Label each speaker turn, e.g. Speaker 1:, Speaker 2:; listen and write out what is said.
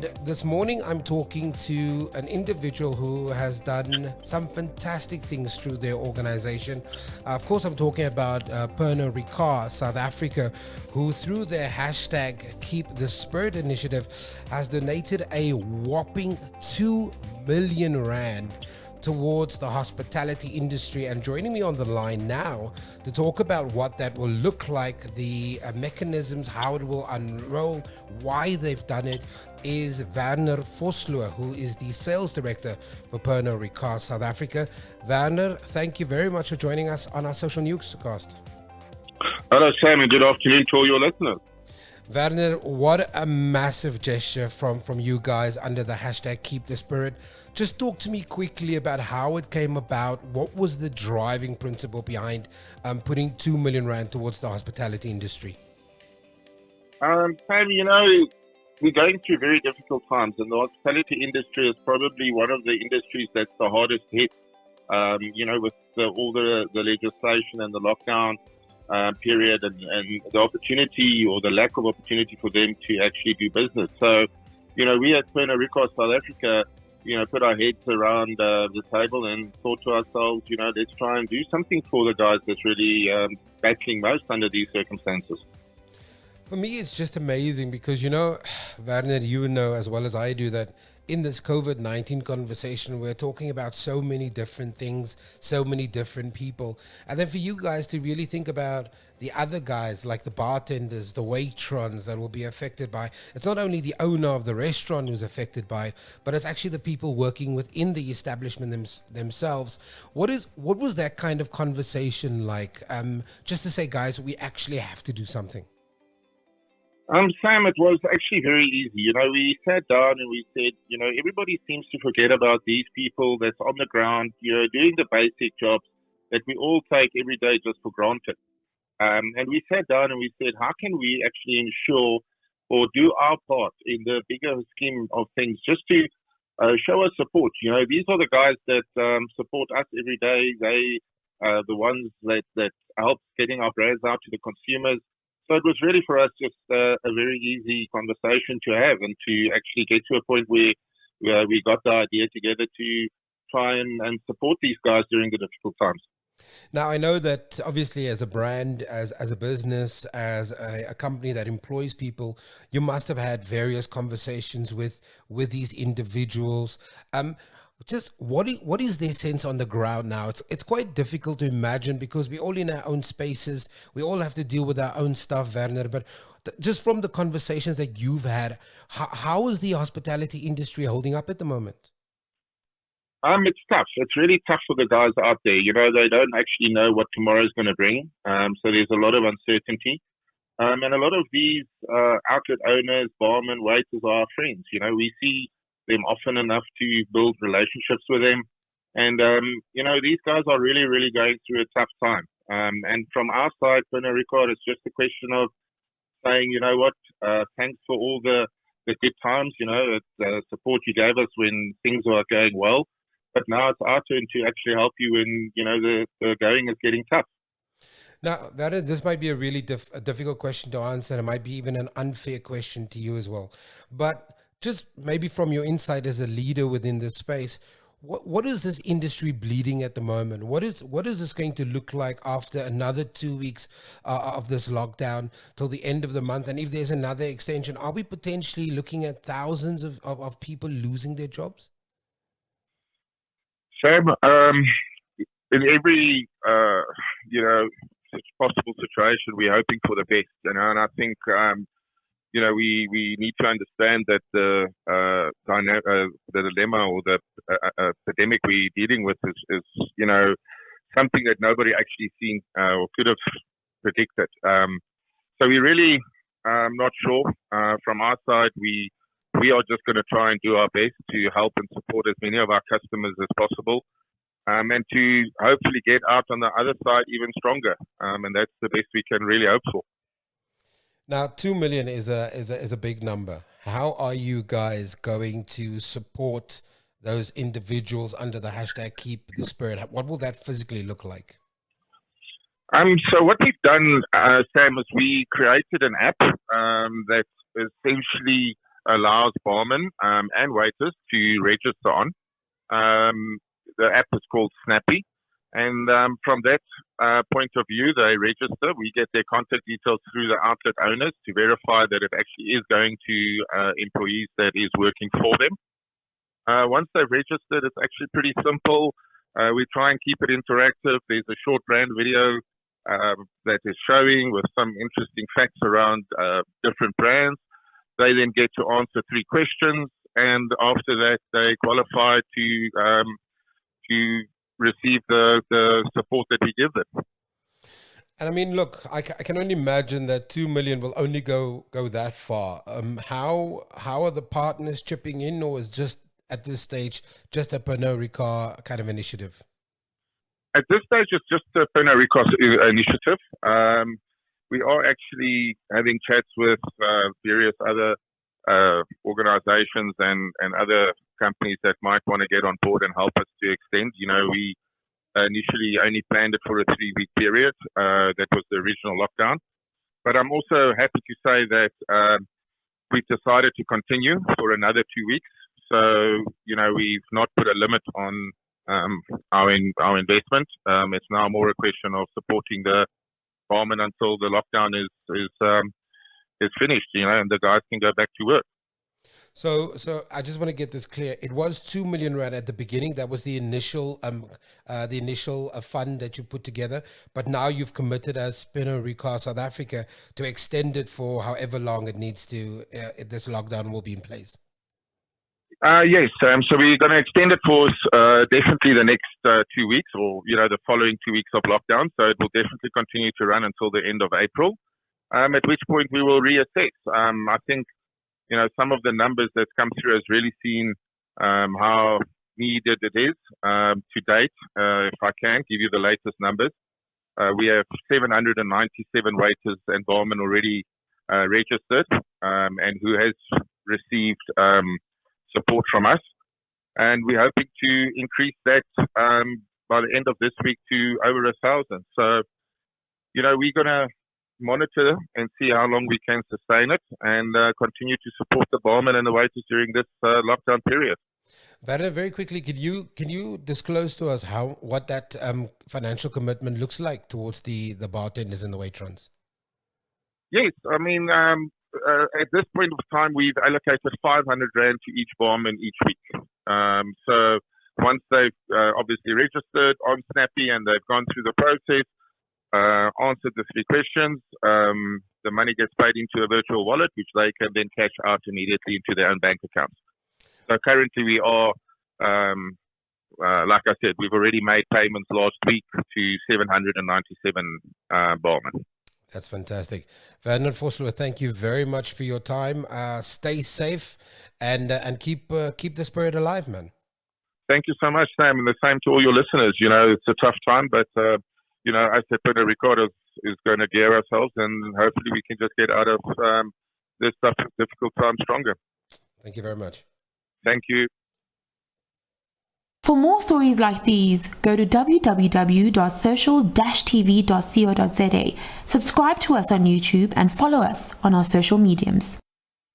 Speaker 1: And this morning, I'm talking to an individual who has done some fantastic things through their organization. Of course, I'm talking about Pernod Ricard, South Africa, who, through their hashtag Keep the Spirit initiative, has donated a whopping 2 million rand towards the hospitality industry. And joining me on the line now to talk about what that will look like, the mechanisms, how it will unroll, why they've done it, is Werner Vosloo, who is the sales director for Pernod Ricard South Africa. Werner, thank you very much for joining us on our social newscast.
Speaker 2: Hello, Sam, and good afternoon to all your listeners.
Speaker 1: Werner, what a massive gesture from you guys under the hashtag Keep the Spirit. Just talk to me quickly about how it came about. What was the driving principle behind putting 2 million rand towards the hospitality industry?
Speaker 2: Sam, we're going through very difficult times, and the hospitality industry is probably one of the industries that's the hardest hit, with all the legislation and the lockdown period and the opportunity or the lack of opportunity for them to actually do business. So, we at Pernod Ricard South Africa, put our heads around the table and thought to ourselves, let's try and do something for the guys that's really battling most under these circumstances.
Speaker 1: For me, it's just amazing because, Werner, you know as well as I do that in this COVID-19 conversation, we're talking about so many different things, so many different people. And then for you guys to really think about the other guys, like the bartenders, the waitrons that will be affected by, it's not only the owner of the restaurant who's affected by it, but it's actually the people working within the establishment themselves. What was that kind of conversation like? Just to say, guys, we actually have to do something.
Speaker 2: Sam, it was actually very easy. We sat down and we said, everybody seems to forget about these people that's on the ground, doing the basic jobs that we all take every day just for granted. And we sat down and we said, how can we actually ensure or do our part in the bigger scheme of things just to show us support? These are the guys that support us every day. They are the ones that help getting our brands out to the consumers. So it was really for us just a very easy conversation to have and to actually get to a point where we got the idea together to try and support these guys during the difficult times.
Speaker 1: Now, I know that obviously as a brand, as a business, as a company that employs people, you must have had various conversations with these individuals. Just what is their sense on the ground now? It's quite difficult to imagine because we're all in our own spaces. We all have to deal with our own stuff, Werner. But just from the conversations that you've had, how is the hospitality industry holding up at the moment?
Speaker 2: It's tough. It's really tough for the guys out there. They don't actually know what tomorrow is going to bring. So there's a lot of uncertainty. And a lot of these outlet owners, barmen, waiters are our friends. We see them often enough to build relationships with them. And, these guys are really, really going through a tough time. And from our side, Pernod Ricard, it's just a question of saying, thanks for all the good times, the support you gave us when things were going well. But now it's our turn to actually help you when, the going is getting tough.
Speaker 1: Now, this might be a really difficult question to answer. It might be even an unfair question to you as well. But just maybe from your insight as a leader within this space, what is this industry bleeding at the moment? What is this going to look like after another 2 weeks of this lockdown till the end of the month? And if there's another extension, are we potentially looking at thousands of people losing their jobs?
Speaker 2: Sam, in every possible situation, we're hoping for the best, and I think we need to understand that the dilemma or the epidemic we're dealing with is something that nobody actually seen or could have predicted. So we really not sure. From our side, we are just going to try and do our best to help and support as many of our customers as possible, and to hopefully get out on the other side even stronger. And that's the best we can really hope for.
Speaker 1: Now, 2 million is a big number. How are you guys going to support those individuals under the hashtag Keep the Spirit? What will that physically look like?
Speaker 2: So what we've done, Sam, is we created an app that essentially allows barmen and waiters to register on. The app is called Snappy. And from that point of view, they register. We get their contact details through the outlet owners to verify that it actually is going to employees that is working for them. Once they've registered, it's actually pretty simple. We try and keep it interactive. There's a short brand video that is showing with some interesting facts around different brands. They then get to answer 3 questions, and after that, they qualify to receive the support that we give them.
Speaker 1: And I mean, look, I can only imagine that 2 million will only go that far. How are the partners chipping in, or is just at this stage just a Pernod Ricard kind of initiative?
Speaker 2: At this stage, it's just a Pernod Ricard initiative. We are actually having chats with various other organizations and other companies that might want to get on board and help us to extend. You know, we initially only planned it for a 3-week period. That was the original lockdown. But I'm also happy to say that we've decided to continue for another 2 weeks. So, you know, we've not put a limit on our investment. It's now more a question of supporting the barman until the lockdown is finished, you know, and the guys can go back to work.
Speaker 1: So I just want to get this clear. It was 2 million rand at the beginning. That was the initial fund that you put together. But now you've committed as Pernod Ricard South Africa to extend it for however long it needs to. This lockdown will be in place.
Speaker 2: Yes, so we're going to extend it for definitely the next 2 weeks, or the following 2 weeks of lockdown. So it will definitely continue to run until the end of April. At which point we will reassess. I think some of the numbers that's come through has really seen how needed it is to date. If I can give you the latest numbers, we have 797 waiters and barmen already registered and who has received support from us, and we're hoping to increase that by the end of this week to over 1,000. So, we're going to monitor and see how long we can sustain it and continue to support the barmen and the waiters during this lockdown period.
Speaker 1: Werner, very quickly, can you disclose to us what that financial commitment looks like towards the bartenders and the waitrons?
Speaker 2: Yes, I mean, at this point of time, we've allocated 500 Rand to each barman each week. So once they've obviously registered on Snappy and they've gone through the process, answered the 3 questions, the money gets paid into a virtual wallet, which they can then cash out immediately into their own bank accounts. So currently we are, like I said, we've already made payments last week to 797 barmen.
Speaker 1: That's fantastic. Werner Vosloo, thank you very much for your time. Stay safe and keep the spirit alive, man.
Speaker 2: Thank you so much, Sam, and the same to all your listeners. It's a tough time, but I said Pernod Ricard is going to gear ourselves, and hopefully we can just get out of this difficult time stronger.
Speaker 1: Thank you very much.
Speaker 2: Thank you.
Speaker 3: For more stories like these, go to www.social-tv.co.za, subscribe to us on YouTube, and follow us on our social mediums.